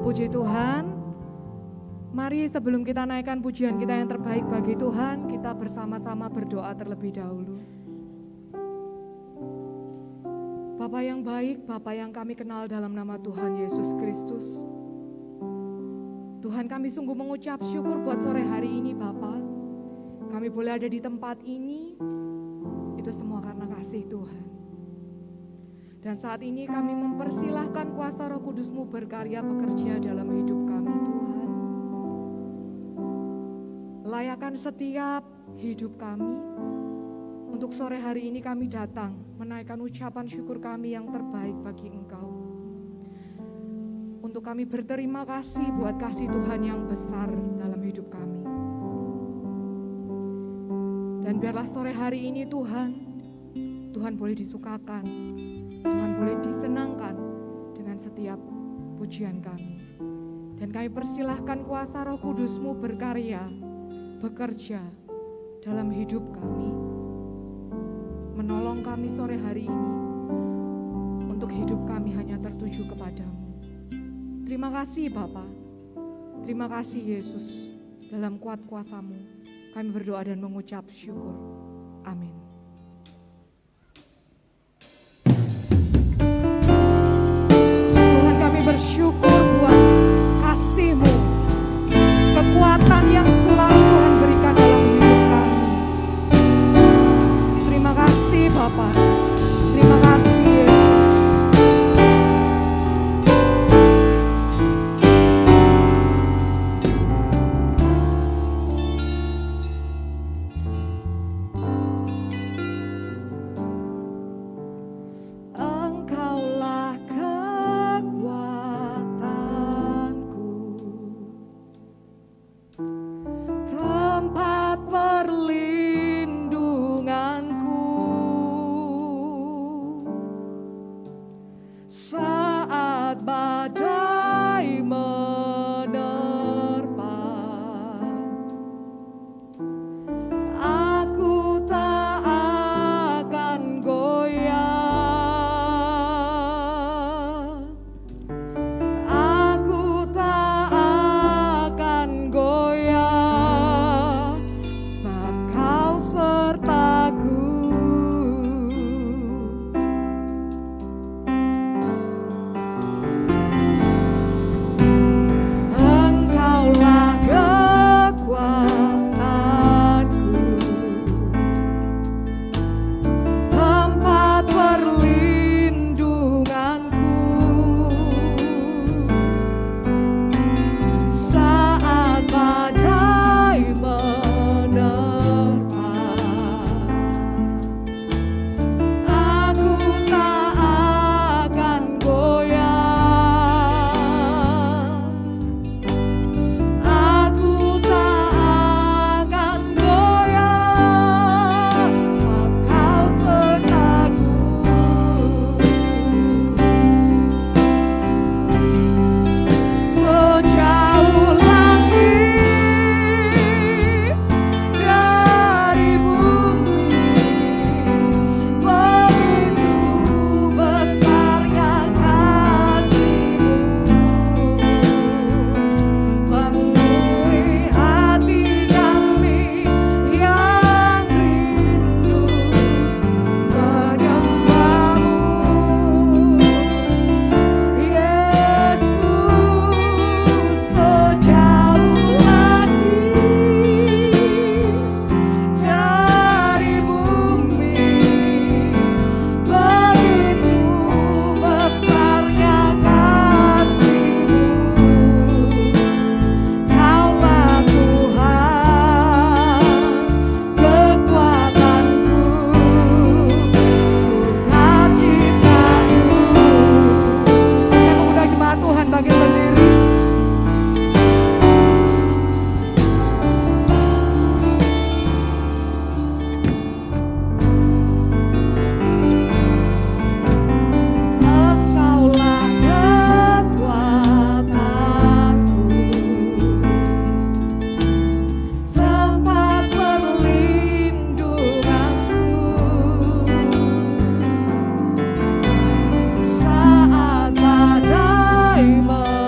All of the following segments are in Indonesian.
Puji Tuhan. Mari sebelum kita naikkan pujian kita yang terbaik bagi Tuhan, kita bersama-sama berdoa terlebih dahulu. Bapa yang baik, Bapa yang kami kenal dalam nama Tuhan Yesus Kristus. Tuhan, kami sungguh mengucap syukur buat sore hari ini Bapa. Kami boleh ada di tempat ini, itu semua karena kasih Tuhan. Dan saat ini kami mempersilahkan kuasa Roh Kudus-Mu berkarya bekerja dalam hidup kami Tuhan. Layakan setiap hidup kami. Untuk sore hari ini kami datang menaikkan ucapan syukur kami yang terbaik bagi Engkau. Untuk kami berterima kasih buat kasih Tuhan yang besar dalam hidup kami. Dan biarlah sore hari ini Tuhan boleh disukakan, Tuhan boleh disenangkan dengan setiap pujian kami. Dan kami persilahkan kuasa Roh Kudus-Mu berkarya, bekerja dalam hidup kami. Menolong kami sore hari ini untuk hidup kami hanya tertuju kepadamu. Terima kasih Bapa, terima kasih Yesus. Dalam kuat kuasa-Mu kami berdoa dan mengucap syukur. Amin. Tuhan, kami bersyukur buat kasih-Mu, kekuatan yang selalu Tuhan berikan dalam hidup kami. Terima kasih Bapa, terima kasih Yesus. Engkaulah kekuatanku, tempat perlindunganku saat badai menerpa. Aku tak akan goyah, aku tak akan goyah, sebab Kau sertaku. Engkaulah kekuatanku, tempat perlindunganku saat badai menerpa. Aku tak akan goyah, aku tak akan goyah, sebab Kau sertaku. Sejauh langit dari bumi, begitu besarnya kasih-Mu. Penuhi hati kami yang rindu menyembah-Mu. Yesus, sejauh langit dari bumi, begitu besarnya kasih-Mu. Kaulah Tuhan, kekuatanku, sukacitaku. Saya mengundang jemaat Tuhan bangkit berdiri. Engkaulah kekuatanku, tempat perlindunganku saat badai menerpa.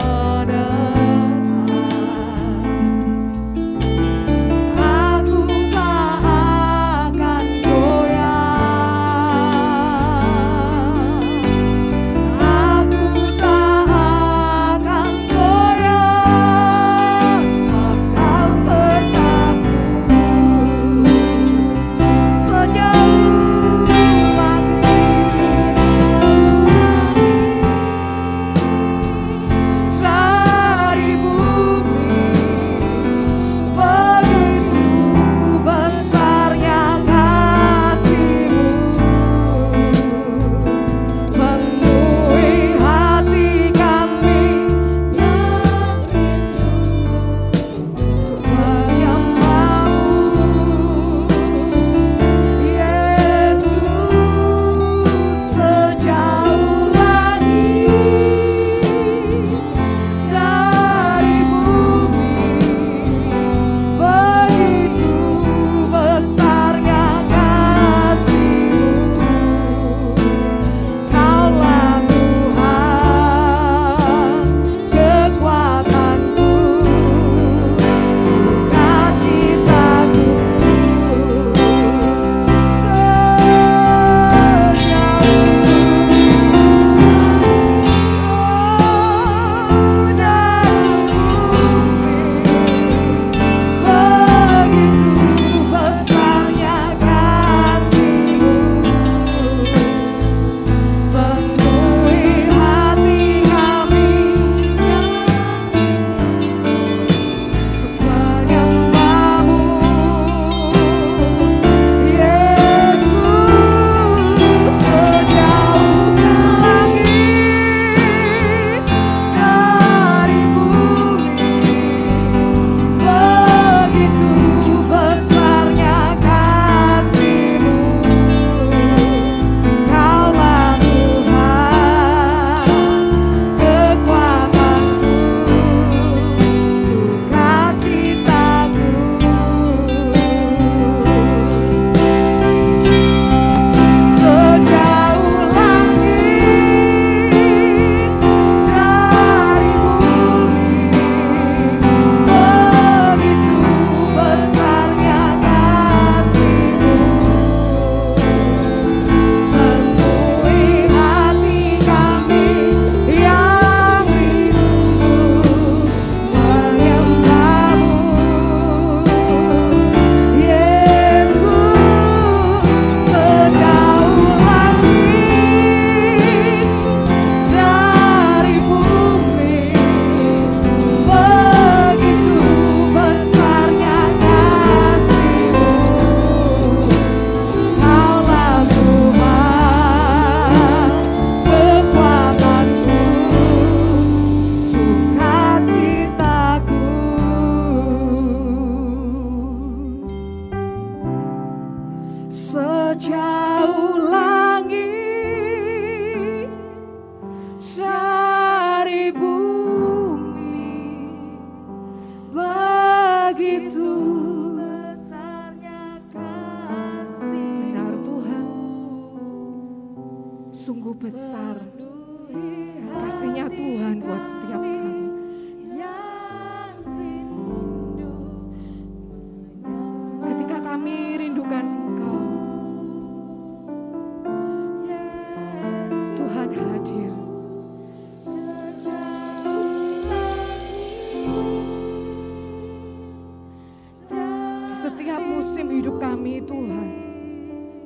musim hidup kami Tuhan,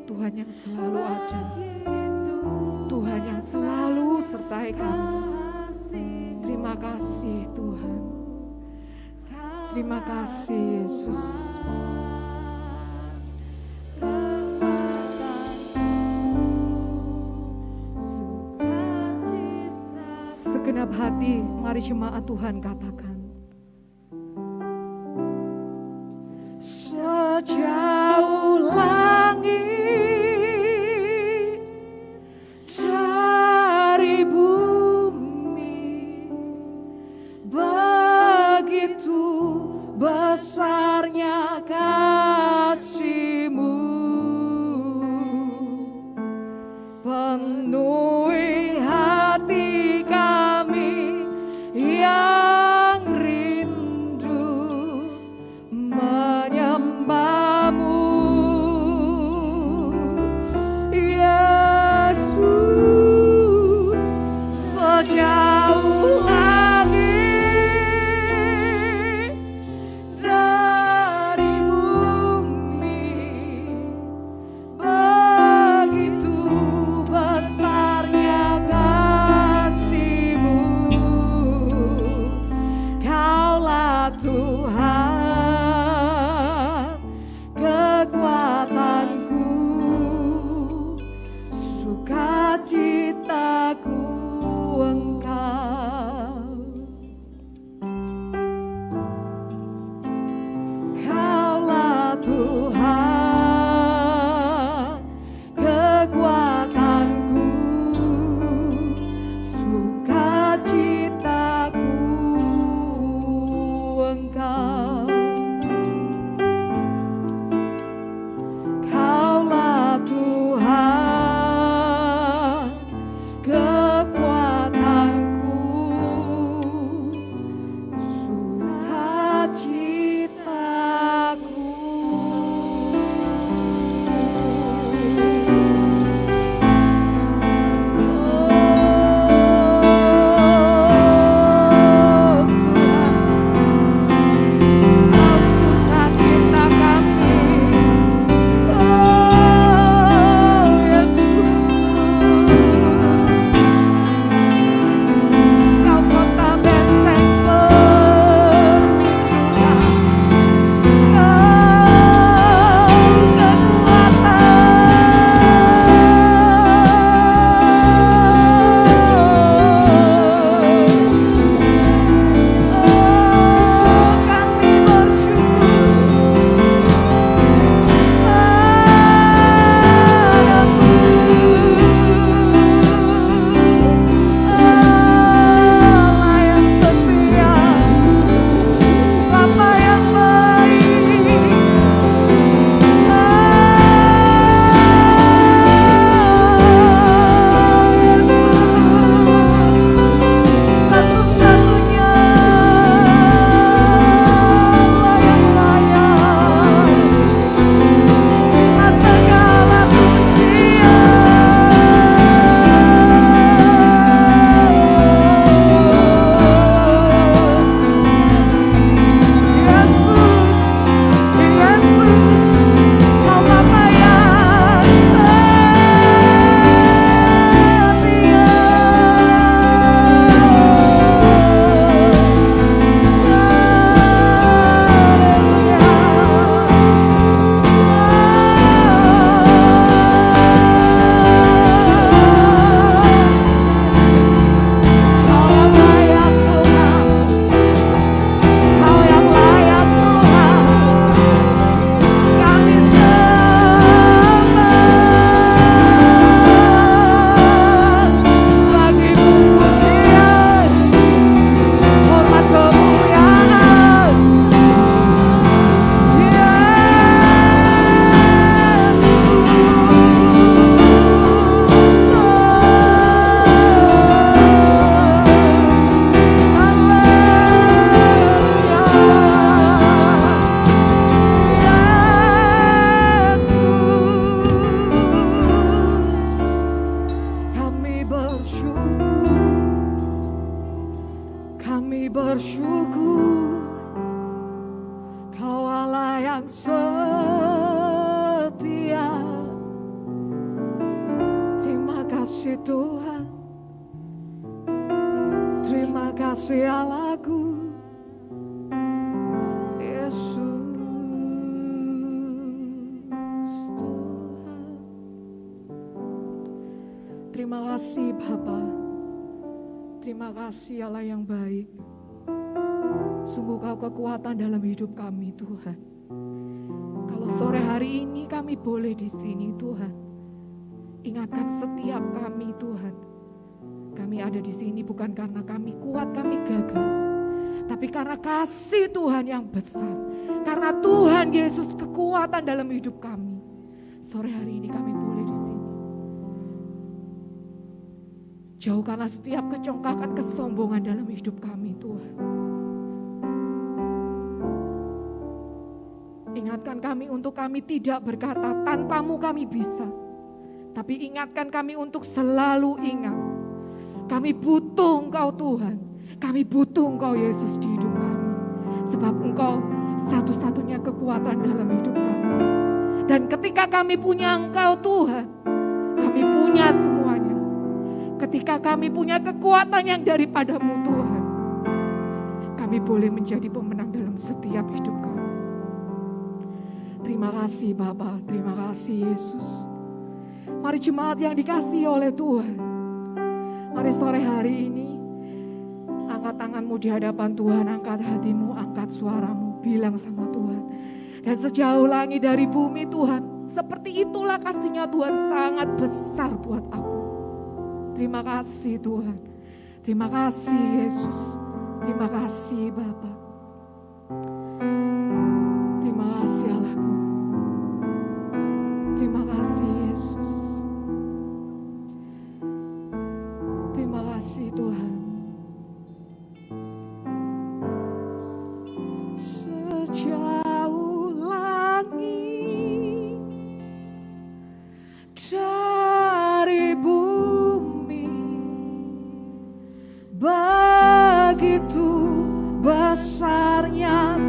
Tuhan yang selalu ada, Tuhan yang selalu sertai kami. Terima kasih Tuhan, terima kasih Yesus. Segenap hati, mari jemaat Tuhan katakan. Sejauh langit dari bumi, begitu besarnya kasih-Mu, penuhi hati kami yang rindu menyembah-Mu, Yesus. Sejauh langit dari bumi, begitu besarnya kasih-Mu, Kaulah Tuhan kekuatanku, sukacitaku Engkau. Kaulah Tuhan kekuatanku, sukacitaku Engkau. Kaulah Tuhan kekuatanku, sukacitaku. bersyukur, Kau Allah yang kasih Tuhan. Terima kasih Allahku. Yesus Tuhan. Terima kasih Bapa. Terima kasih Allah yang baik. Sungguh Kau kekuatan dalam hidup kami Tuhan. Kalau sore hari ini kami boleh di sini Tuhan, ingatkan setiap kami Tuhan. Kami ada di sini bukan karena kami kuat, kami gagah, tapi karena kasih Tuhan yang besar. Karena Tuhan Yesus kekuatan dalam hidup kami. Sore hari ini kami boleh di sini. Jauhkanlah setiap kecongkakan, kesombongan dalam hidup kami Tuhan. Ingatkan kami untuk kami tidak berkata tanpamu kami bisa. Tapi ingatkan kami untuk selalu ingat. Kami butuh Engkau Tuhan. Kami butuh Engkau Yesus di hidup kami. Sebab Engkau satu-satunya kekuatan dalam hidup kami. Dan ketika kami punya Engkau Tuhan, kami punya semuanya. Ketika kami punya kekuatan yang daripadamu Tuhan, kami boleh menjadi pemenang dalam setiap hidup kami. Terima kasih Bapa, terima kasih Yesus. Mari jemaat yang dikasihi oleh Tuhan, mari sore hari ini angkat tanganmu di hadapan Tuhan, angkat hatimu, angkat suaramu, bilang sama Tuhan. Dan sejauh langit dari bumi Tuhan, seperti itulah kasih-Nya Tuhan sangat besar buat aku. Terima kasih Tuhan, terima kasih Yesus, terima kasih Bapa. Terima kasih Allahku, terima kasih Yesus, terima kasih Tuhan. Sejauh langit dari bumi, begitu besarnya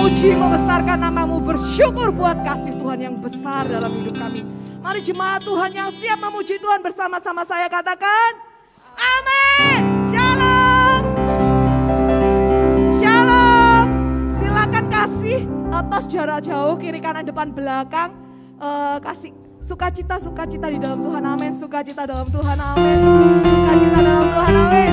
memuji, membesarkan nama-Mu, bersyukur buat kasih Tuhan yang besar dalam hidup kami. Mari jemaat Tuhan yang siap memuji Tuhan bersama-sama saya katakan, amin. Shalom. Shalom. Silakan kasih tos jarak jauh, kiri kanan depan belakang. Kasih sukacita di dalam Tuhan, amin. Sukacita dalam Tuhan, amin. Sukacita dalam Tuhan, amin.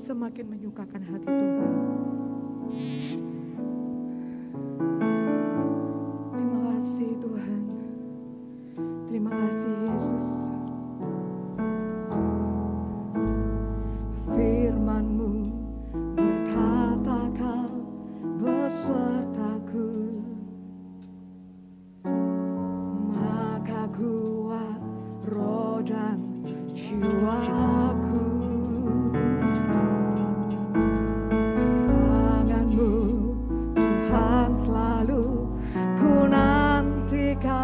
Semakin menyukakan hati Tuhan. Terima kasih Tuhan. Terima kasih Yesus. roh dan jiwaku. Tangan-Mu Tuhan selalu ku nantikan.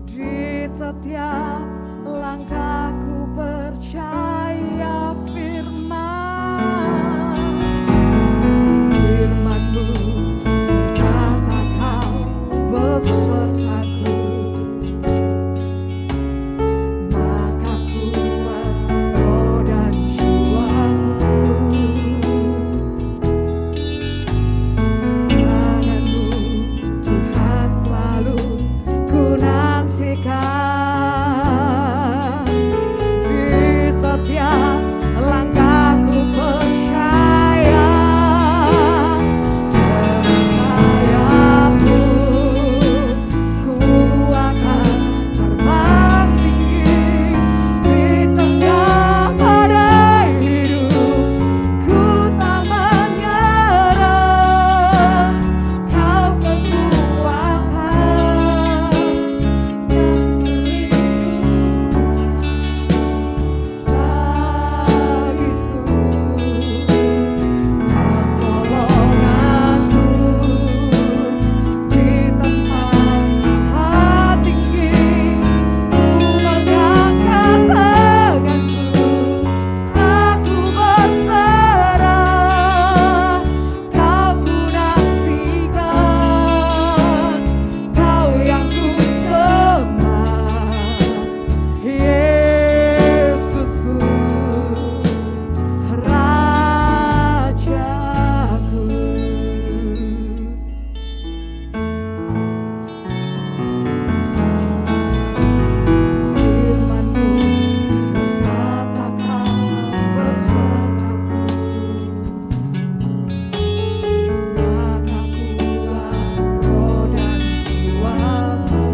Di setiap langkahku percaya firman. Firman-Mu berkata Kau besertaku, maka kuat roh dan jiwaku. Tangan-Mu Tuhan selalu ku nantikan. Di setiap langkahku percaya. Dengan sayap-Mu ku akan terbang tinggi di tengah badai hidup. Ku tak menyerah, Kau kekuatan dan pelindung bagiku. Pertolongan-Mu di tempat maha tinggi. Ku mengangkat tanganku, aku berserah. Kau ku nantikan, Kau yang ku sembah. Yesusku, Rajaku. Firman-Mu berkata Kau besertaku, maka kuat roh dan jiwaku.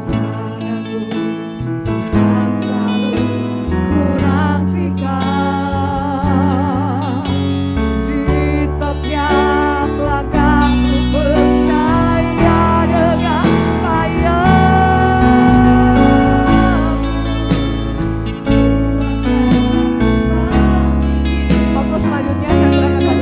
Tangan-Mu Tuhan selalu ku nantikan. Di setiap langkahku percaya. Dengan sayap-Mu waktu selanjutnya saya serahkan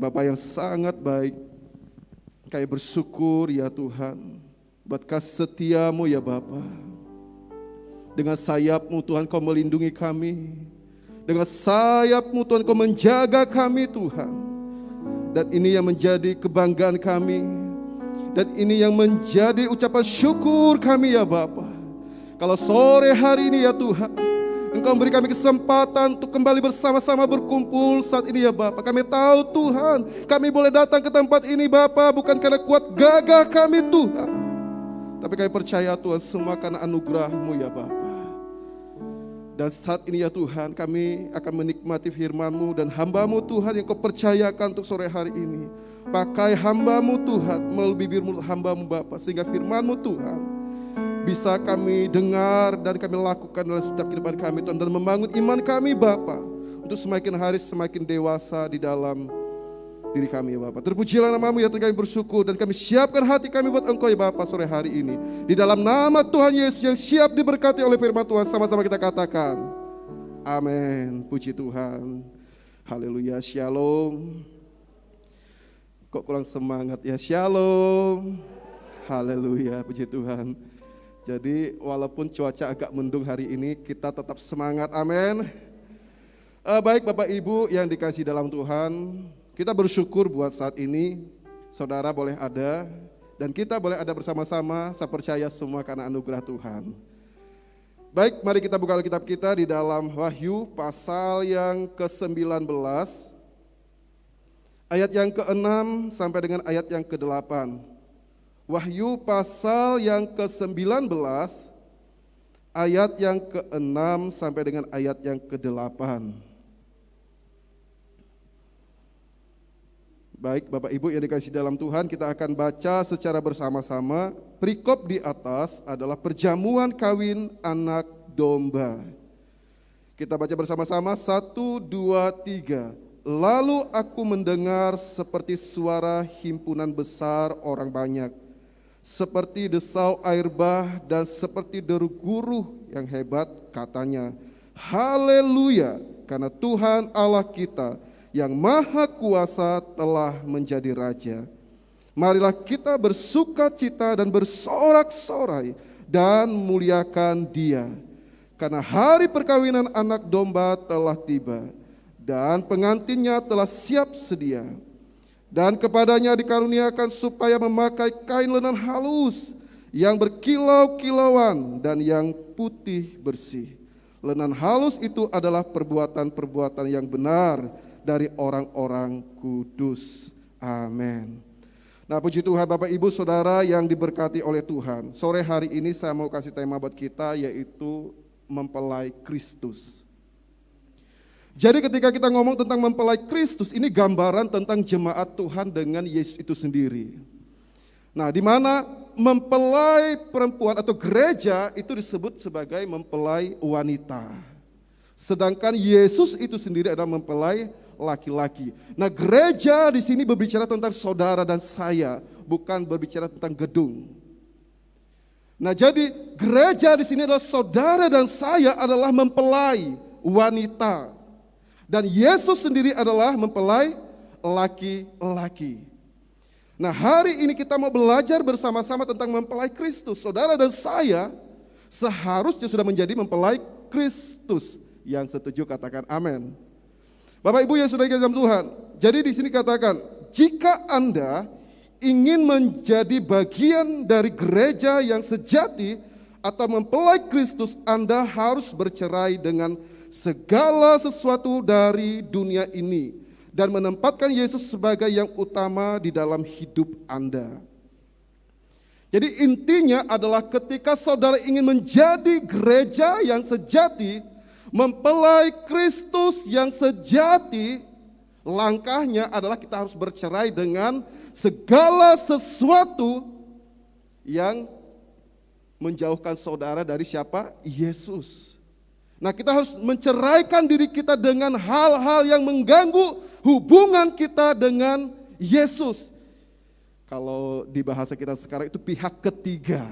Bapa yang sangat baik, Kami bersyukur ya Tuhan, buat kasih setia-Mu ya Bapa. Dengan sayap-Mu Tuhan Kau melindungi kami. Dengan sayap-Mu Tuhan Kau menjaga kami Tuhan. Dan ini yang menjadi kebanggaan kami. Dan ini yang menjadi ucapan syukur kami ya Bapa. Kalau sore hari ini ya Tuhan, Engkau beri kami kesempatan untuk kembali bersama-sama berkumpul saat ini ya Bapa. Kami tahu Tuhan, kami boleh datang ke tempat ini Bapa bukan karena kuat gagah kami Tuhan. Tapi kami percaya Tuhan semua karena anugerah-Mu ya Bapa. Dan saat ini ya Tuhan, kami akan menikmati firman-Mu dan hamba-Mu Tuhan yang Kau percayakan untuk sore hari ini. Pakai hamba-Mu Tuhan melalui bibir mulut hamba-Mu Bapa, sehingga firman-Mu Tuhan bisa kami dengar dan kami lakukan dalam setiap kehidupan kami Tuhan, dan membangun iman kami Bapa untuk semakin hari semakin dewasa di dalam diri kami ya Bapa. Terpujilah nama-Mu ya Tuhan, kami bersyukur dan kami siapkan hati kami buat Engkau ya Bapa sore hari ini. Di dalam nama Tuhan Yesus yang siap diberkati oleh firman Tuhan, sama-sama kita katakan amin. Puji Tuhan. Haleluya. Shalom. Kok kurang semangat ya? Shalom. Haleluya. Puji Tuhan. Jadi walaupun cuaca agak mendung hari ini, kita tetap semangat, amin. Baik Bapak Ibu yang dikasihi dalam Tuhan, kita bersyukur buat saat ini saudara boleh ada dan kita boleh ada bersama-sama. Saya percaya semua karena anugerah Tuhan. Baik, mari kita buka Alkitab kita di dalam Wahyu pasal yang ke-19, ayat yang ke-6 sampai dengan ayat yang ke-8. Wahyu pasal yang ke-19, ayat yang ke-6 sampai dengan ayat yang ke-8. Baik Bapak Ibu yang dikasihi dalam Tuhan, kita akan baca secara bersama-sama. Perikop di atas adalah perjamuan kawin anak domba. Kita baca bersama-sama, 1, 2, 3. Lalu aku mendengar seperti suara himpunan besar orang banyak, seperti desau air bah dan seperti deru guruh yang hebat, katanya, haleluya, karena Tuhan Allah kita yang maha kuasa telah menjadi raja. Marilah kita bersuka cita dan bersorak-sorai dan muliakan Dia, karena hari perkawinan anak domba telah tiba dan pengantinnya telah siap sedia. Dan kepadanya dikaruniakan supaya memakai kain lenan halus yang berkilau-kilauan dan yang putih bersih. Lenan halus itu adalah perbuatan-perbuatan yang benar dari orang-orang kudus. Amin. Nah, puji Tuhan Bapak Ibu Saudara yang diberkati oleh Tuhan. Sore hari ini saya mau kasih tema buat kita, yaitu mempelai Kristus. Jadi ketika kita ngomong tentang mempelai Kristus, ini gambaran tentang jemaat Tuhan dengan Yesus itu sendiri. Nah, di mana mempelai perempuan atau gereja itu disebut sebagai mempelai wanita. Sedangkan Yesus itu sendiri adalah mempelai laki-laki. Nah, gereja di sini berbicara tentang saudara dan saya, bukan berbicara tentang gedung. Nah, jadi gereja di sini adalah saudara dan saya adalah mempelai wanita. Dan Yesus sendiri adalah mempelai laki-laki. Nah, hari ini kita mau belajar bersama-sama tentang mempelai Kristus. Saudara dan saya seharusnya sudah menjadi mempelai Kristus. Yang setuju katakan amin. Bapak Ibu yang sudah dikasihi dalam Tuhan. Jadi di sini katakan, jika Anda ingin menjadi bagian dari gereja yang sejati atau mempelai Kristus, Anda harus bercerai dengan segala sesuatu dari dunia ini dan menempatkan Yesus sebagai yang utama di dalam hidup Anda. Jadi intinya adalah ketika saudara ingin menjadi gereja yang sejati, mempelai Kristus yang sejati, langkahnya adalah kita harus bercerai dengan segala sesuatu yang menjauhkan saudara dari siapa? Yesus. Nah, kita harus menceraikan diri kita dengan hal-hal yang mengganggu hubungan kita dengan Yesus. Kalau di bahasa kita sekarang itu pihak ketiga.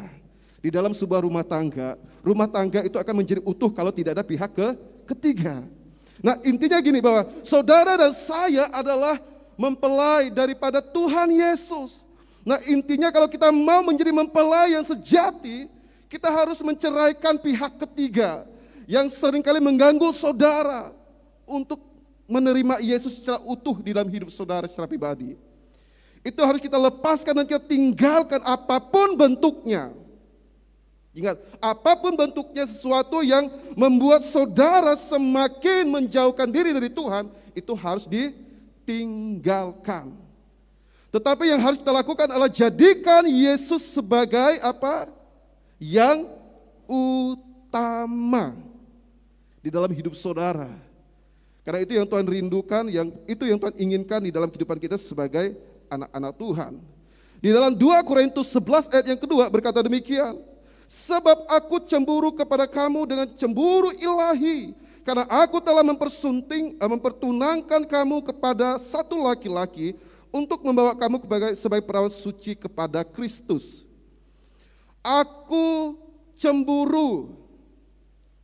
Di dalam sebuah rumah tangga itu akan menjadi utuh kalau tidak ada pihak ketiga. Nah, intinya gini, bahwa saudara dan saya adalah mempelai daripada Tuhan Yesus. Nah, intinya kalau kita mau menjadi mempelai yang sejati, kita harus menceraikan pihak ketiga yang seringkali mengganggu saudara untuk menerima Yesus secara utuh di dalam hidup saudara secara pribadi. Itu harus kita lepaskan dan kita tinggalkan apapun bentuknya. Ingat, apapun bentuknya sesuatu yang membuat saudara semakin menjauhkan diri dari Tuhan, itu harus ditinggalkan. Tetapi yang harus kita lakukan adalah jadikan Yesus sebagai apa? Yang utama di dalam hidup saudara. Karena itu yang Tuhan rindukan, itu yang Tuhan inginkan di dalam kehidupan kita sebagai anak-anak Tuhan. Di dalam 2 Korintus 11 ayat yang kedua berkata demikian, sebab aku cemburu kepada kamu dengan cemburu ilahi, karena aku telah mempertunangkan kamu kepada satu laki-laki untuk membawa kamu sebagai perawan suci kepada Kristus. Aku cemburu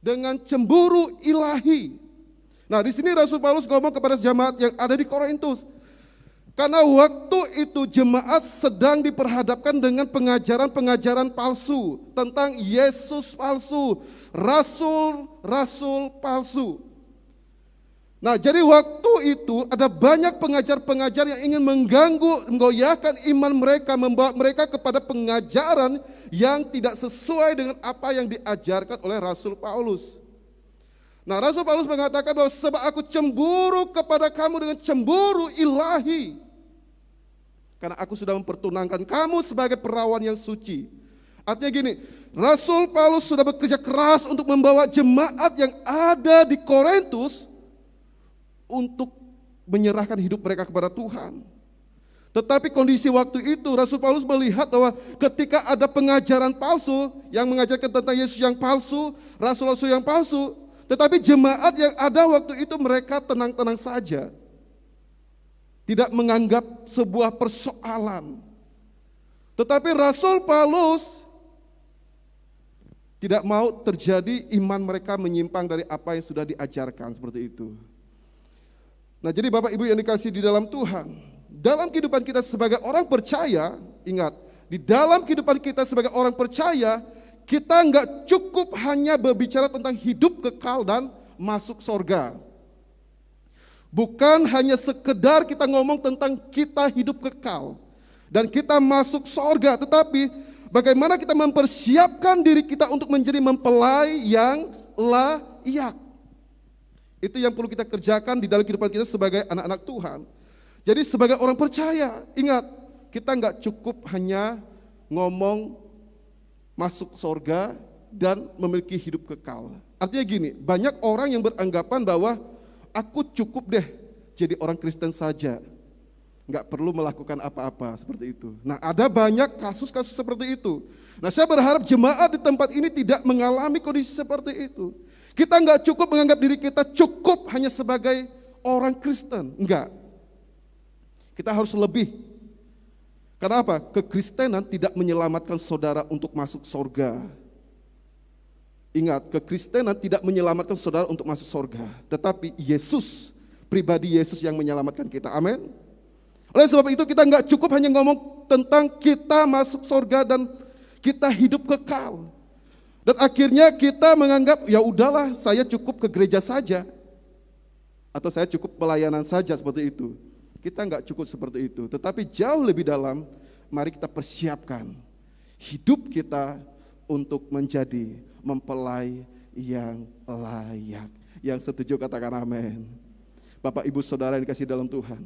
dengan cemburu ilahi. Nah, di sini Rasul Paulus ngomong kepada jemaat yang ada di Korintus. Karena waktu itu jemaat sedang diperhadapkan dengan pengajaran-pengajaran palsu tentang Yesus palsu, rasul-rasul palsu. Nah, jadi waktu itu ada banyak pengajar-pengajar yang ingin menggoyahkan iman mereka, membawa mereka kepada pengajaran yang tidak sesuai dengan apa yang diajarkan oleh Rasul Paulus. Nah, Rasul Paulus mengatakan bahwa sebab aku cemburu kepada kamu dengan cemburu ilahi, karena aku sudah mempertunangkan kamu sebagai perawan yang suci. Artinya gini, Rasul Paulus sudah bekerja keras untuk membawa jemaat yang ada di Korintus untuk menyerahkan hidup mereka kepada Tuhan. Tetapi kondisi waktu itu Rasul Paulus melihat bahwa ketika ada pengajaran palsu yang mengajarkan tentang Yesus yang palsu, rasul-rasul yang palsu, tetapi jemaat yang ada waktu itu mereka tenang-tenang saja, tidak menganggap sebuah persoalan. Tetapi Rasul Paulus tidak mau terjadi iman mereka menyimpang dari apa yang sudah diajarkan seperti itu. Nah, jadi Bapak Ibu yang dikasihi di dalam Tuhan, dalam kehidupan kita sebagai orang percaya, ingat, di dalam kehidupan kita sebagai orang percaya, kita nggak cukup hanya berbicara tentang hidup kekal dan masuk sorga. Bukan hanya sekedar kita ngomong tentang kita hidup kekal dan kita masuk sorga, tetapi bagaimana kita mempersiapkan diri kita untuk menjadi mempelai yang layak. Itu yang perlu kita kerjakan di dalam kehidupan kita sebagai anak-anak Tuhan. Jadi sebagai orang percaya, ingat, kita nggak cukup hanya ngomong masuk sorga dan memiliki hidup kekal. Artinya gini, banyak orang yang beranggapan bahwa aku cukup deh jadi orang Kristen saja, nggak perlu melakukan apa-apa seperti itu. Nah, ada banyak kasus-kasus seperti itu. Nah, saya berharap jemaat di tempat ini tidak mengalami kondisi seperti itu. Kita nggak cukup menganggap diri kita cukup hanya sebagai orang Kristen, enggak. Kita harus lebih. Karena apa? Kekristenan tidak menyelamatkan saudara untuk masuk surga. Ingat, kekristenan tidak menyelamatkan saudara untuk masuk surga, tetapi Yesus, pribadi Yesus yang menyelamatkan kita. Amin. Oleh sebab itu kita nggak cukup hanya ngomong tentang kita masuk surga dan kita hidup kekal. Dan akhirnya kita menganggap, ya udahlah, saya cukup ke gereja saja, atau saya cukup pelayanan saja seperti itu. Kita nggak cukup seperti itu, tetapi jauh lebih dalam, mari kita persiapkan hidup kita untuk menjadi mempelai yang layak. Yang setuju katakan amin. Bapak Ibu Saudara yang dikasihi dalam Tuhan,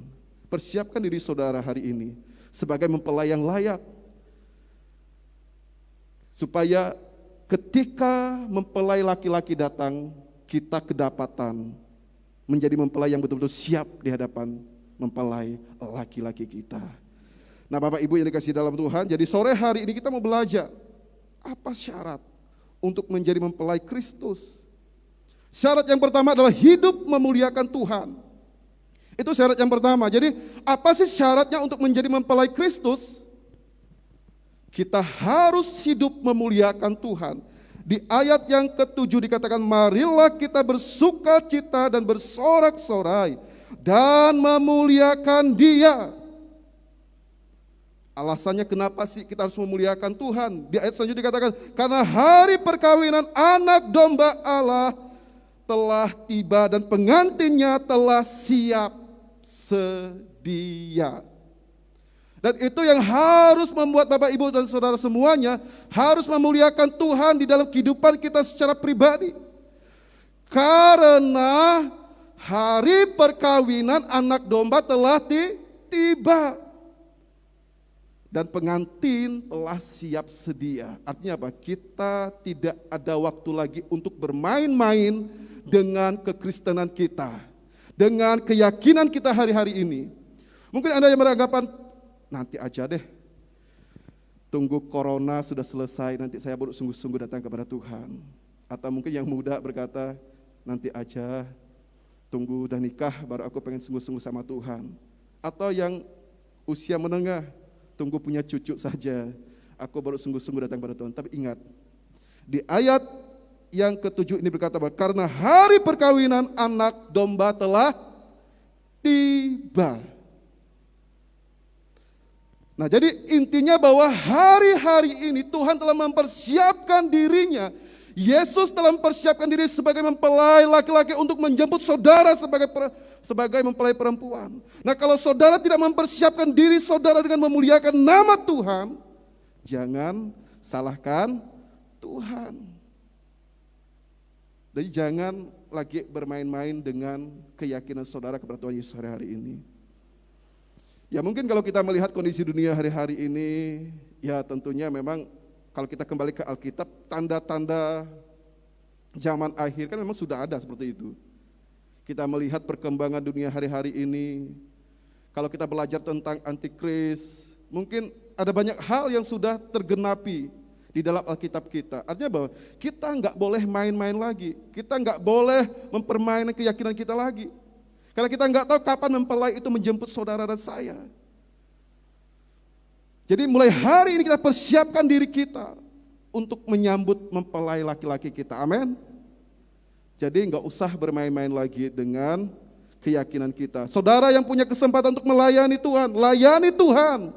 persiapkan diri saudara hari ini sebagai mempelai yang layak, supaya ketika mempelai laki-laki datang, kita kedapatan menjadi mempelai yang betul-betul siap di hadapan mempelai laki-laki kita. Nah, Bapak Ibu yang dikasihi dalam Tuhan, jadi sore hari ini kita mau belajar apa syarat untuk menjadi mempelai Kristus. Syarat yang pertama adalah hidup memuliakan Tuhan. Itu syarat yang pertama. Jadi apa sih syaratnya untuk menjadi mempelai Kristus? Kita harus hidup memuliakan Tuhan. Di ayat yang ke-7 dikatakan, marilah kita bersuka cita dan bersorak-sorai dan memuliakan Dia. Alasannya kenapa sih kita harus memuliakan Tuhan? Di ayat selanjutnya dikatakan, karena hari perkawinan anak domba Allah telah tiba dan pengantinnya telah siap sedia. Dan itu yang harus membuat Bapak, Ibu, dan saudara semuanya harus memuliakan Tuhan di dalam kehidupan kita secara pribadi. Karena hari perkawinan anak domba telah tiba. Dan pengantin telah siap sedia. Artinya apa? Kita tidak ada waktu lagi untuk bermain-main dengan kekristenan kita, dengan keyakinan kita hari-hari ini. Mungkin Anda yang beranggapan, nanti aja deh, tunggu corona sudah selesai, nanti saya baru sungguh-sungguh datang kepada Tuhan. Atau mungkin yang muda berkata, nanti aja, tunggu udah nikah baru aku pengen sungguh-sungguh sama Tuhan. Atau yang usia menengah, tunggu punya cucu saja, aku baru sungguh-sungguh datang pada Tuhan. Tapi ingat, di ayat yang ke-7 ini berkata bahwa karena hari perkawinan anak domba telah tiba. Nah, jadi intinya bahwa hari-hari ini Tuhan telah mempersiapkan dirinya. Yesus telah mempersiapkan diri sebagai mempelai laki-laki untuk menjemput saudara sebagai mempelai perempuan. Nah, kalau saudara tidak mempersiapkan diri saudara dengan memuliakan nama Tuhan, jangan salahkan Tuhan. Jadi jangan lagi bermain-main dengan keyakinan saudara kepada Tuhan Yesus hari-hari ini. Ya mungkin kalau kita melihat kondisi dunia hari-hari ini, ya tentunya memang kalau kita kembali ke Alkitab, tanda-tanda zaman akhir kan memang sudah ada seperti itu. Kita melihat perkembangan dunia hari-hari ini, kalau kita belajar tentang antikris, mungkin ada banyak hal yang sudah tergenapi di dalam Alkitab kita. Artinya bahwa kita nggak boleh main-main lagi, kita nggak boleh mempermainkan keyakinan kita lagi. Karena kita nggak tahu kapan mempelai itu menjemput saudara dan saya. Jadi mulai hari ini kita persiapkan diri kita untuk menyambut mempelai laki-laki kita. Amin. Jadi nggak usah bermain-main lagi dengan keyakinan kita. Saudara yang punya kesempatan untuk melayani Tuhan, layani Tuhan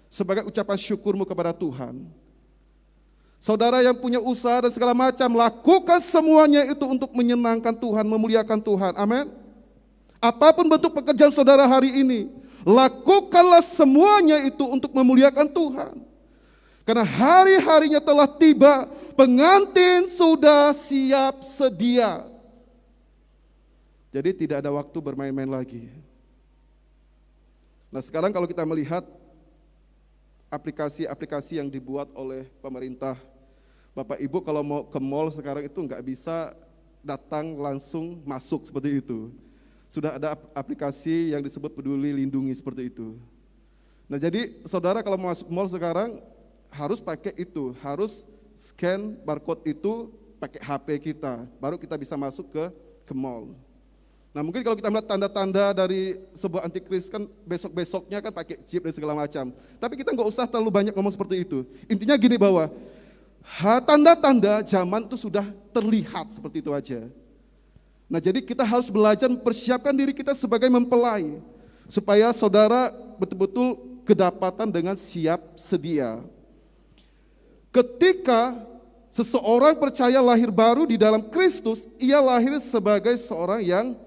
sebagai ucapan syukurmu kepada Tuhan. Saudara yang punya usaha dan segala macam, lakukan semuanya itu untuk menyenangkan Tuhan, memuliakan Tuhan. Amin. Apapun bentuk pekerjaan saudara hari ini, lakukanlah semuanya itu untuk memuliakan Tuhan. Karena hari-harinya telah tiba, pengantin sudah siap sedia. Jadi tidak ada waktu bermain-main lagi. Nah sekarang kalau kita melihat aplikasi-aplikasi yang dibuat oleh pemerintah, Bapak Ibu kalau mau ke mall sekarang itu nggak bisa datang langsung masuk seperti itu. Sudah ada aplikasi yang disebut Peduli Lindungi seperti itu. Nah jadi saudara kalau mau masuk mall sekarang harus pakai itu, harus scan barcode itu pakai HP kita, baru kita bisa masuk ke mall. Nah mungkin kalau kita melihat tanda-tanda dari sebuah antikris kan besok-besoknya kan pakai chip dan segala macam. Tapi kita nggak usah terlalu banyak ngomong seperti itu. Intinya gini bahwa tanda-tanda zaman itu sudah terlihat seperti itu aja. Nah jadi kita harus belajar mempersiapkan diri kita sebagai mempelai, supaya saudara betul-betul kedapatan dengan siap sedia. Ketika seseorang percaya lahir baru di dalam Kristus, ia lahir sebagai seorang yang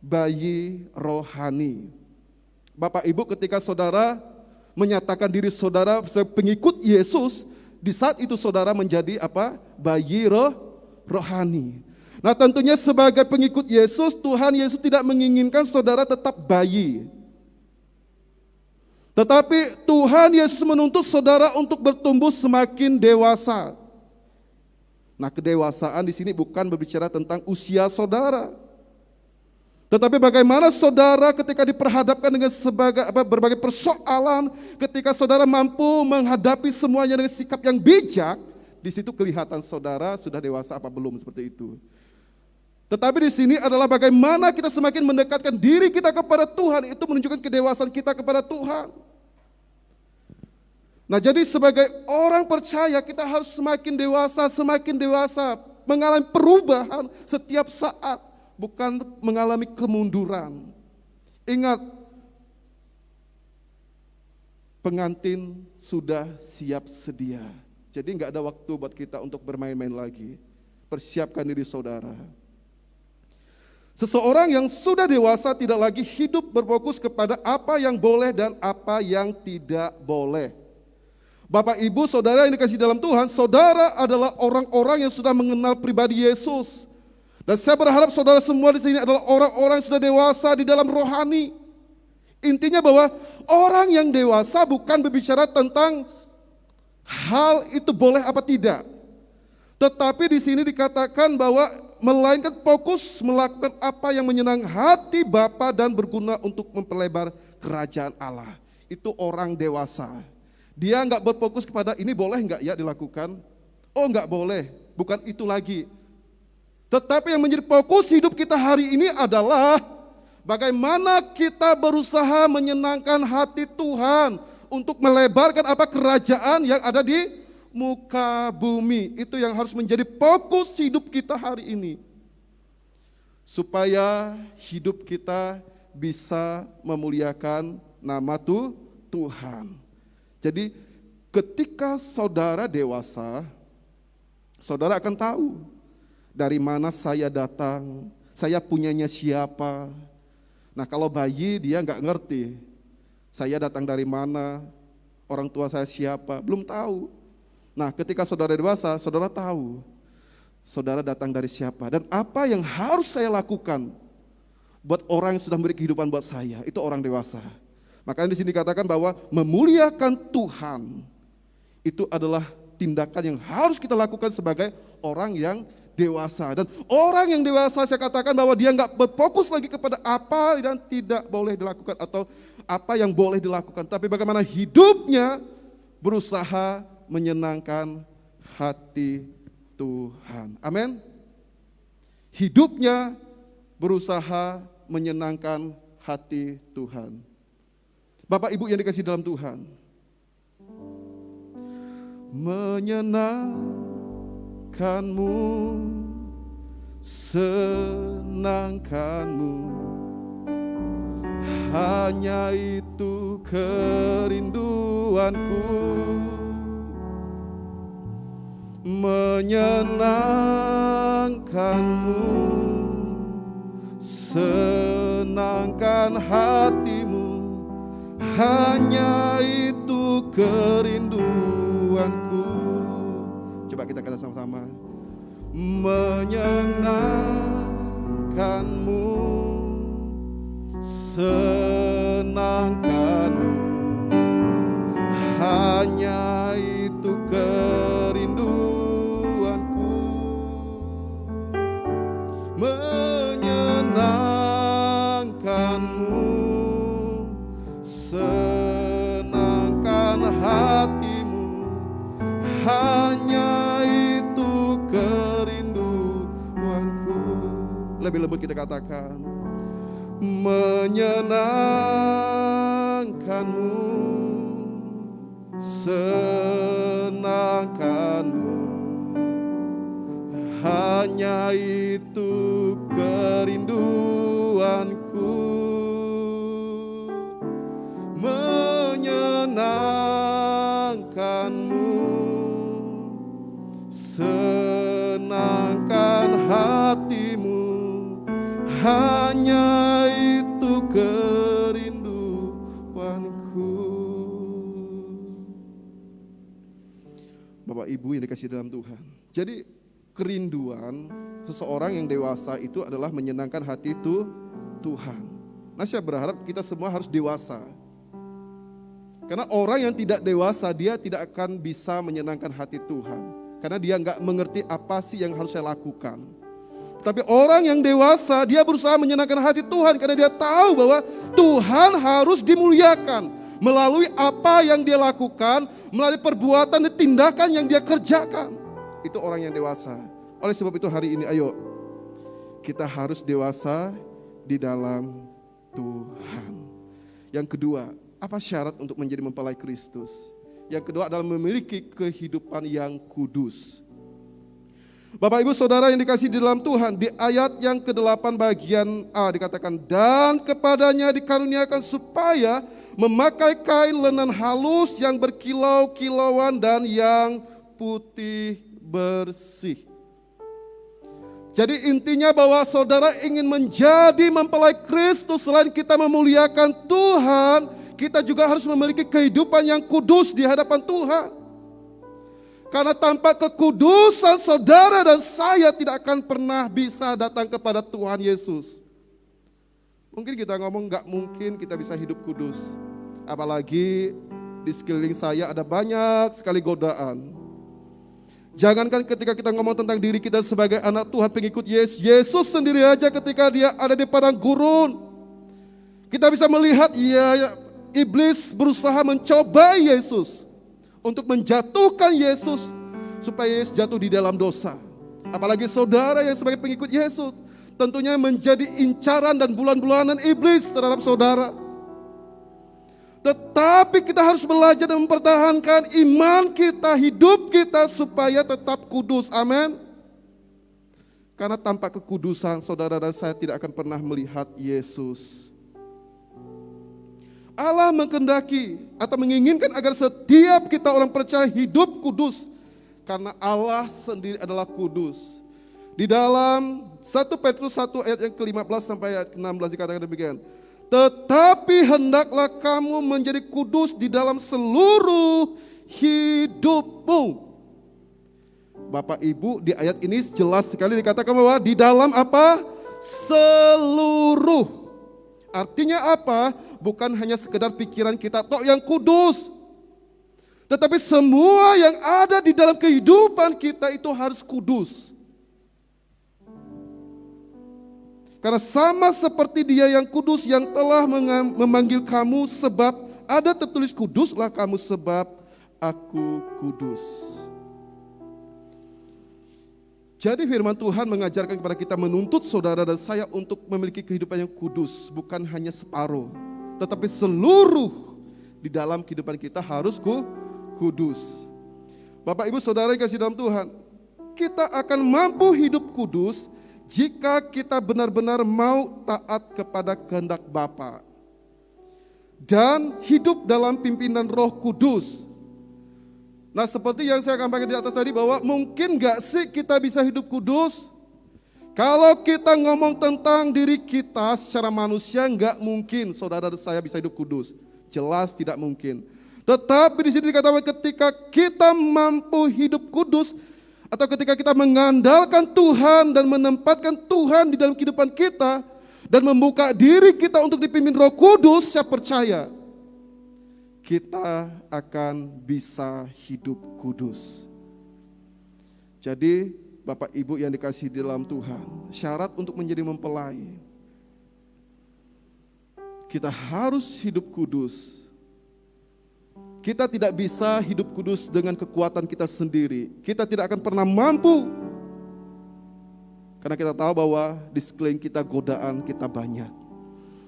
bayi rohani. Bapak Ibu ketika saudara menyatakan diri saudara sebagai pengikut Yesus, di saat itu saudara menjadi apa? Bayi rohani. Nah tentunya sebagai pengikut Yesus, Tuhan Yesus tidak menginginkan saudara tetap bayi. Tetapi Tuhan Yesus menuntut saudara untuk bertumbuh semakin dewasa. Nah kedewasaan di sini bukan berbicara tentang usia saudara. Tetapi bagaimana saudara ketika diperhadapkan dengan berbagai persoalan, ketika saudara mampu menghadapi semuanya dengan sikap yang bijak, di situ kelihatan saudara sudah dewasa apa belum seperti itu. Tetapi di sini adalah bagaimana kita semakin mendekatkan diri kita kepada Tuhan, itu menunjukkan kedewasaan kita kepada Tuhan. Nah jadi sebagai orang percaya kita harus semakin dewasa, mengalami perubahan setiap saat, bukan mengalami kemunduran. Ingat, pengantin sudah siap sedia. Jadi nggak ada waktu buat kita untuk bermain-main lagi. Persiapkan diri saudara. Seseorang yang sudah dewasa tidak lagi hidup berfokus kepada apa yang boleh dan apa yang tidak boleh. Bapak, Ibu, Saudara yang dikasihi dalam Tuhan, saudara adalah orang-orang yang sudah mengenal pribadi Yesus. Dan saya berharap saudara semua di sini adalah orang-orang yang sudah dewasa di dalam rohani. Intinya bahwa orang yang dewasa bukan berbicara tentang hal itu boleh apa tidak. Tetapi di sini dikatakan bahwa melainkan fokus melakukan apa yang menyenangkan hati Bapa dan berguna untuk memperlebar kerajaan Allah. Itu orang dewasa. Dia enggak berfokus kepada ini boleh enggak ya dilakukan. Oh enggak boleh, bukan itu lagi. Tetapi yang menjadi fokus hidup kita hari ini adalah bagaimana kita berusaha menyenangkan hati Tuhan untuk melebarkan apa kerajaan yang ada di muka bumi. Itu yang harus menjadi fokus hidup kita hari ini. Supaya hidup kita bisa memuliakan nama Tuhan. Jadi ketika saudara dewasa, saudara akan tahu dari mana saya datang, saya punyanya siapa. Nah kalau bayi dia nggak ngerti, saya datang dari mana, orang tua saya siapa, belum tahu. Nah ketika saudara dewasa, saudara tahu, saudara datang dari siapa. Dan apa yang harus saya lakukan buat orang yang sudah memberi kehidupan buat saya, itu orang dewasa. Makanya di sini dikatakan bahwa memuliakan Tuhan, itu adalah tindakan yang harus kita lakukan sebagai orang yang dewasa. Dan orang yang dewasa saya katakan bahwa dia nggak berfokus lagi kepada apa dan tidak boleh dilakukan atau apa yang boleh dilakukan, tapi bagaimana hidupnya berusaha menyenangkan hati Tuhan. Amin. Hidupnya berusaha menyenangkan hati Tuhan. Bapak Ibu yang dikasihi dalam Tuhan, menyenangkanmu, senangkanmu, hanya itu kerinduanku. Menyenangkanmu, senangkan hatimu, hanya itu kerinduanku. Coba kita kata sama-sama. Menyenangkanmu, senangkanmu, hanya itu kerinduanku. Menyenangkanmu, senangkan hatimu, hanya itu kerinduanku. Lebih lembut kita katakan, menyenangkanmu, senangkanmu, hanya itu kerinduanku. Menyenangkanmu, senangkan hatimu, hanya itu kerinduanku. Bapak Ibu yang dikasihi dalam Tuhan, jadi kerinduan seseorang yang dewasa itu adalah menyenangkan hati itu Tuhan. Nah saya berharap kita semua harus dewasa. Karena orang yang tidak dewasa dia tidak akan bisa menyenangkan hati Tuhan. Karena dia nggak mengerti apa sih yang harus saya lakukan. Tapi orang yang dewasa dia berusaha menyenangkan hati Tuhan karena dia tahu bahwa Tuhan harus dimuliakan melalui apa yang dia lakukan, melalui perbuatan dan tindakan yang dia kerjakan. Itu orang yang dewasa. Oleh sebab itu hari ini ayo kita harus dewasa di dalam Tuhan. Yang kedua, apa syarat untuk menjadi mempelai Kristus? Yang kedua adalah memiliki kehidupan yang kudus. Bapak Ibu Saudara yang dikasihi di dalam Tuhan, di ayat yang ke-8 bagian A dikatakan, dan kepadanya dikaruniakan supaya memakai kain lenan halus yang berkilau-kilauan dan yang putih bersih. Jadi intinya bahwa saudara ingin menjadi mempelai Kristus, selain kita memuliakan Tuhan, kita juga harus memiliki kehidupan yang kudus di hadapan Tuhan. Karena tanpa kekudusan saudara dan saya tidak akan pernah bisa datang kepada Tuhan Yesus. Mungkin kita ngomong gak mungkin kita bisa hidup kudus. Apalagi di sekeliling saya ada banyak sekali godaan. Jangankan ketika kita ngomong tentang diri kita sebagai anak Tuhan pengikut Yesus. Yesus sendiri aja ketika dia ada di padang gurun, kita bisa melihat iblis berusaha mencobai Yesus untuk menjatuhkan Yesus supaya Yesus jatuh di dalam dosa. Apalagi saudara yang sebagai pengikut Yesus tentunya menjadi incaran dan bulan-bulanan iblis terhadap saudara. Tetapi kita harus belajar dan mempertahankan iman kita, hidup kita supaya tetap kudus. Amin. Karena tanpa kekudusan saudara dan saya tidak akan pernah melihat Yesus. Allah menghendaki atau menginginkan agar setiap kita orang percaya hidup kudus. Karena Allah sendiri adalah kudus. Di dalam 1 Petrus 1 ayat yang ke-15 sampai ayat ke-16 dikatakan demikian. Tetapi hendaklah kamu menjadi kudus di dalam seluruh hidupmu. Bapak Ibu, di ayat ini jelas sekali dikatakan bahwa di dalam apa? Seluruh. Artinya apa? Bukan hanya sekedar pikiran kita tok yang kudus. Tetapi semua yang ada di dalam kehidupan kita itu harus kudus. Karena sama seperti Dia yang kudus yang telah memanggil kamu, sebab ada tertulis kuduslah kamu sebab aku kudus. Jadi firman Tuhan mengajarkan kepada kita, menuntut saudara dan saya untuk memiliki kehidupan yang kudus. Bukan hanya separuh, tetapi seluruh di dalam kehidupan kita harus kudus. Bapak Ibu Saudara yang kasih dalam Tuhan, kita akan mampu hidup kudus jika kita benar-benar mau taat kepada kehendak Bapa dan hidup dalam pimpinan Roh Kudus. Nah, seperti yang saya sampaikan di atas tadi, bahwa mungkin gak sih kita bisa hidup kudus? Kalau kita ngomong tentang diri kita secara manusia, gak mungkin saudara dan saya bisa hidup kudus. Jelas tidak mungkin. Tetapi di sini dikatakan ketika kita mampu hidup kudus, atau ketika kita mengandalkan Tuhan dan menempatkan Tuhan di dalam kehidupan kita dan membuka diri kita untuk dipimpin Roh Kudus, saya percaya kita akan bisa hidup kudus. Jadi Bapak Ibu yang dikasihi di dalam Tuhan, syarat untuk menjadi mempelai, kita harus hidup kudus. Kita tidak bisa hidup kudus dengan kekuatan kita sendiri. Kita tidak akan pernah mampu. Karena kita tahu bahwa di sekeliling kita godaan kita banyak.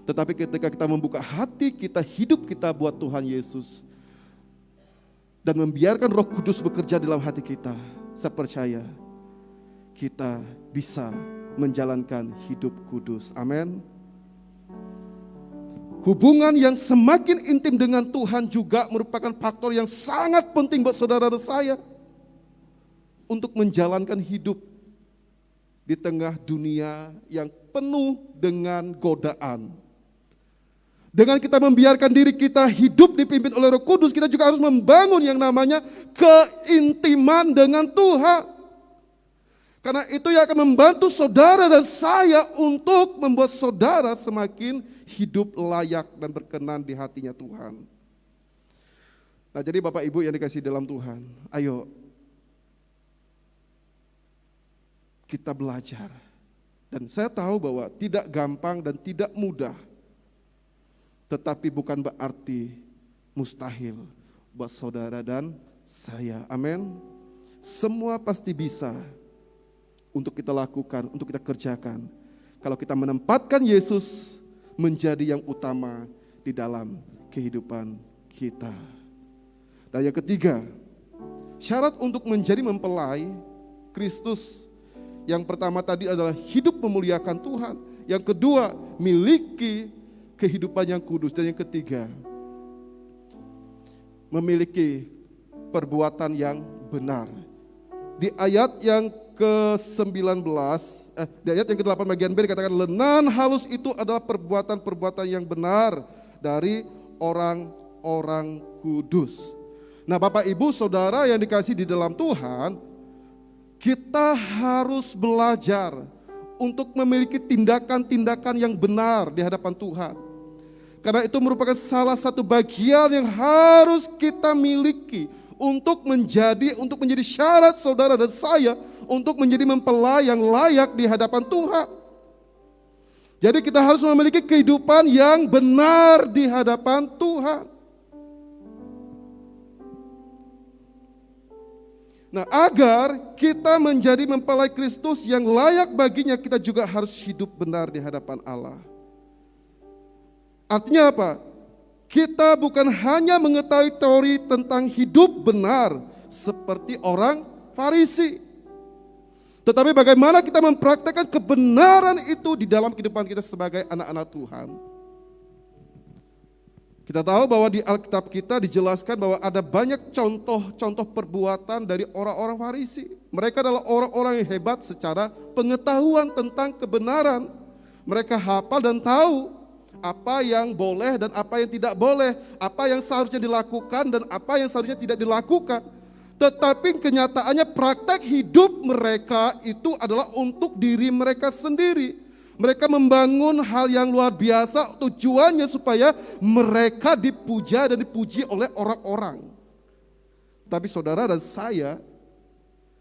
Tetapi ketika kita membuka hati kita, hidup kita buat Tuhan Yesus, dan membiarkan Roh Kudus bekerja dalam hati kita, saya percaya kita bisa menjalankan hidup kudus. Amin. Hubungan yang semakin intim dengan Tuhan juga merupakan faktor yang sangat penting buat saudara dan saya untuk menjalankan hidup di tengah dunia yang penuh dengan godaan. Dengan kita membiarkan diri kita hidup dipimpin oleh Roh Kudus, kita juga harus membangun yang namanya keintiman dengan Tuhan. Karena itu yang akan membantu saudara dan saya untuk membuat saudara semakin hidup layak dan berkenan di hatinya Tuhan. Nah, jadi Bapak Ibu yang dikasihi dalam Tuhan, ayo kita belajar. Dan saya tahu bahwa tidak gampang dan tidak mudah, tetapi bukan berarti mustahil buat saudara dan saya. Amin. Semua pasti bisa untuk kita lakukan, untuk kita kerjakan, kalau kita menempatkan Yesus menjadi yang utama di dalam kehidupan kita. Dan yang ketiga, syarat untuk menjadi mempelai Kristus Yang pertama tadi adalah hidup memuliakan Tuhan. Yang kedua, miliki kehidupan yang kudus. Dan yang ketiga, memiliki perbuatan yang benar. Di ayat yang ke-19, di ayat yang ke-8 bagian B dikatakan, lenan halus itu adalah perbuatan-perbuatan yang benar dari orang-orang kudus. Nah, Bapak Ibu Saudara yang dikasihi di dalam Tuhan, kita harus belajar untuk memiliki tindakan-tindakan yang benar di hadapan Tuhan. Karena itu merupakan salah satu bagian yang harus kita miliki untuk menjadi syarat saudara dan saya untuk menjadi mempelai yang layak di hadapan Tuhan. Jadi kita harus memiliki kehidupan yang benar di hadapan Tuhan. Nah, agar kita menjadi mempelai Kristus yang layak baginya, kita juga harus hidup benar di hadapan Allah. Artinya apa? Kita bukan hanya mengetahui teori tentang hidup benar seperti orang Farisi, tetapi bagaimana kita mempraktekkan kebenaran itu di dalam kehidupan kita sebagai anak-anak Tuhan. Kita tahu bahwa di Alkitab kita dijelaskan bahwa ada banyak contoh-contoh perbuatan dari orang-orang Farisi. Mereka adalah orang-orang yang hebat secara pengetahuan tentang kebenaran. Mereka hafal dan tahu apa yang boleh dan apa yang tidak boleh, apa yang seharusnya dilakukan dan apa yang seharusnya tidak dilakukan. Tetapi kenyataannya praktek hidup mereka itu adalah untuk diri mereka sendiri. Mereka membangun hal yang luar biasa, tujuannya supaya mereka dipuja dan dipuji oleh orang-orang. Tapi saudara dan saya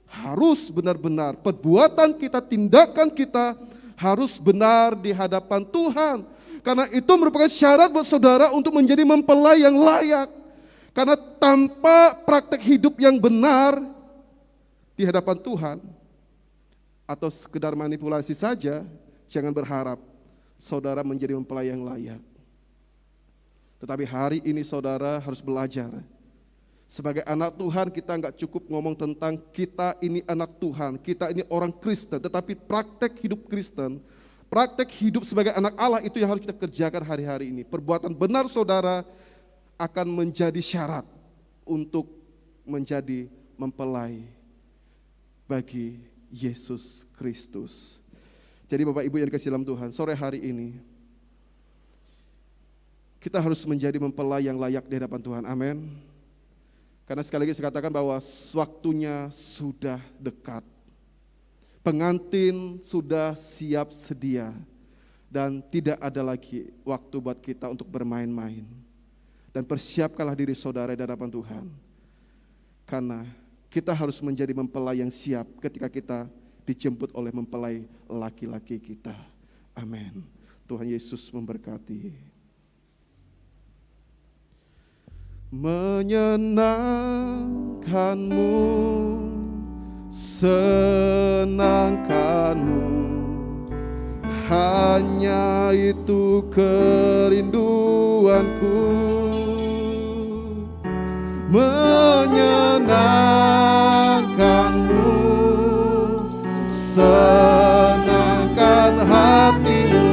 harus benar-benar perbuatan kita, tindakan kita harus benar di hadapan Tuhan. Karena itu merupakan syarat buat saudara untuk menjadi mempelai yang layak. Karena tanpa praktek hidup yang benar di hadapan Tuhan, atau sekedar manipulasi saja, jangan berharap saudara menjadi mempelai yang layak. Tetapi hari ini saudara harus belajar. Sebagai anak Tuhan kita enggak cukup ngomong tentang kita ini anak Tuhan, kita ini orang Kristen. Tetapi praktek hidup Kristen, praktek hidup sebagai anak Allah itu yang harus kita kerjakan hari-hari ini. Perbuatan benar saudara akan menjadi syarat untuk menjadi mempelai bagi Yesus Kristus. Jadi Bapak Ibu yang dikasihi dalam Tuhan, sore hari ini kita harus menjadi mempelai yang layak di hadapan Tuhan. Amin. Karena sekali lagi saya katakan bahwa waktunya sudah dekat. Pengantin sudah siap sedia dan tidak ada lagi waktu buat kita untuk bermain-main. Dan persiapkanlah diri saudara di hadapan Tuhan. Karena kita harus menjadi mempelai yang siap ketika kita dijemput oleh mempelai laki-laki kita. Amin. Tuhan Yesus memberkati. Menyenangkanmu, senangkanmu, hanya itu kerinduanku. Menyenangkanmu, senangkan hatimu,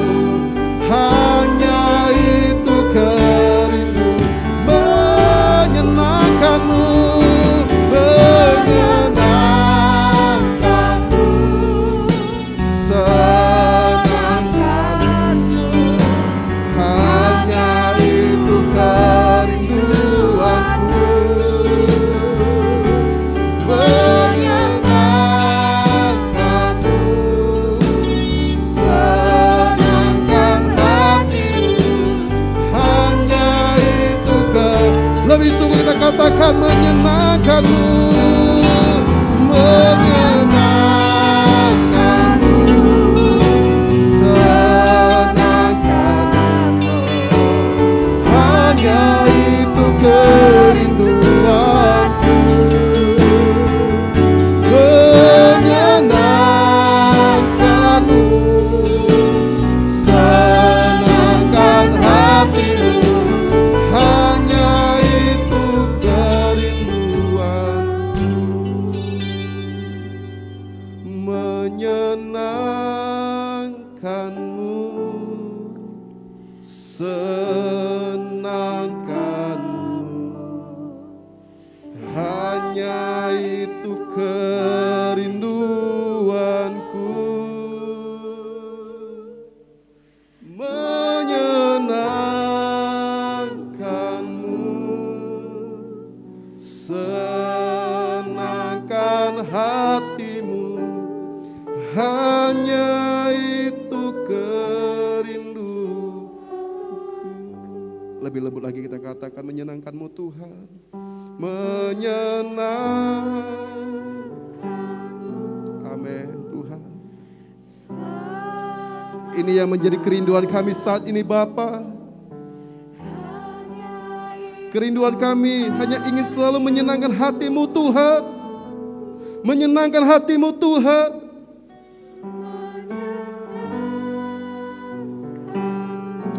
hanya itu kerindu. Menyenangkanmu, menyenangkanmu, senangkanmu, hanya itu kerinduanku. Lebih sungguh kita katakan menyenangkanmu, menyenangkanmu, senangkanmu, hanya itu kerinduanku. Menyenangkanmu, senangkan hatimu, hanya itu kerinduanku. kerinduanku menyenangkanmu, senangkan hatimu, hanya itu kerinduanku. Lebih lembut lagi kita katakan, menyenangkanmu Tuhan, menyenangkanmu. Amin Tuhan. Ini yang menjadi kerinduan kami saat ini Bapa. Kerinduan kami hanya ingin selalu menyenangkan hati-Mu Tuhan. Menyenangkan hati-Mu Tuhan.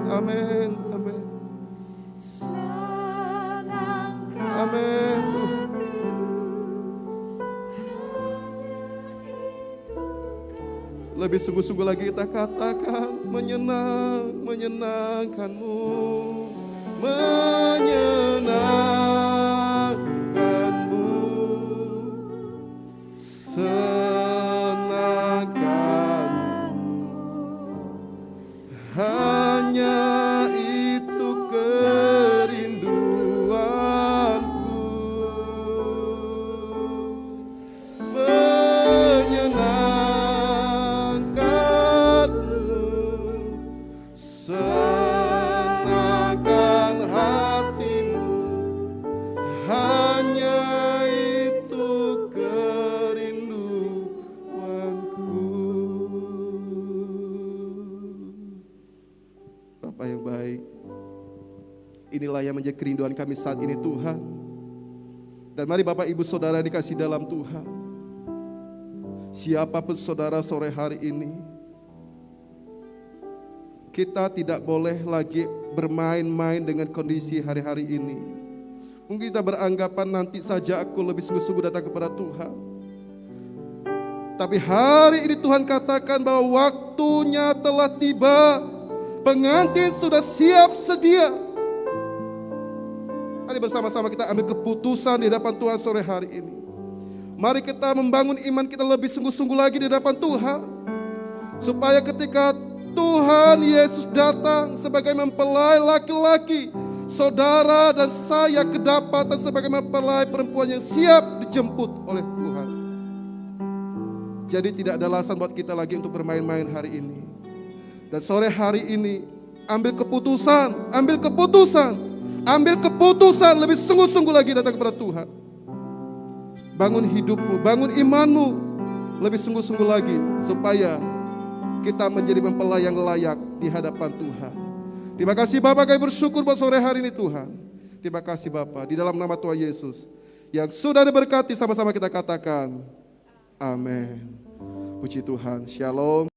Amin, amin. Amin Tuhan. Lebih sungguh-sungguh lagi kita katakan, menyenangkanmu, menyenangkanmu, senangkanmu, hanya itu kerinduanku, menyenangkanmu, senangkan hatimu, hanya itu kerinduanku. Bapa yang baik, inilah yang menjadi kerinduan kami saat ini Tuhan. Dan mari Bapak Ibu Saudara dikasih dalam Tuhan, siapapun saudara sore hari ini, kita tidak boleh lagi bermain-main dengan kondisi hari-hari ini. Mungkin kita beranggapan nanti saja aku lebih sungguh-sungguh datang kepada Tuhan. Tapi hari ini Tuhan katakan bahwa waktunya telah tiba. Pengantin sudah siap sedia. Mari bersama-sama kita ambil keputusan di hadapan Tuhan sore hari ini. Mari kita membangun iman kita lebih sungguh-sungguh lagi di hadapan Tuhan. Supaya ketika Tuhan Yesus datang sebagai mempelai laki-laki, saudara dan saya kedapatan sebagai mempelai perempuan yang siap dijemput oleh Tuhan. Jadi tidak ada alasan buat kita lagi untuk bermain-main hari ini. Dan sore hari ini ambil keputusan lebih sungguh-sungguh lagi datang kepada Tuhan. Bangun hidupmu, bangun imanmu lebih sungguh-sungguh lagi supaya kita menjadi mempelai yang layak di hadapan Tuhan. Terima kasih Bapak, kami bersyukur buat sore hari ini Tuhan. Terima kasih Bapak, di dalam nama Tuhan Yesus yang sudah diberkati, sama-sama kita katakan amin. Puji Tuhan, shalom.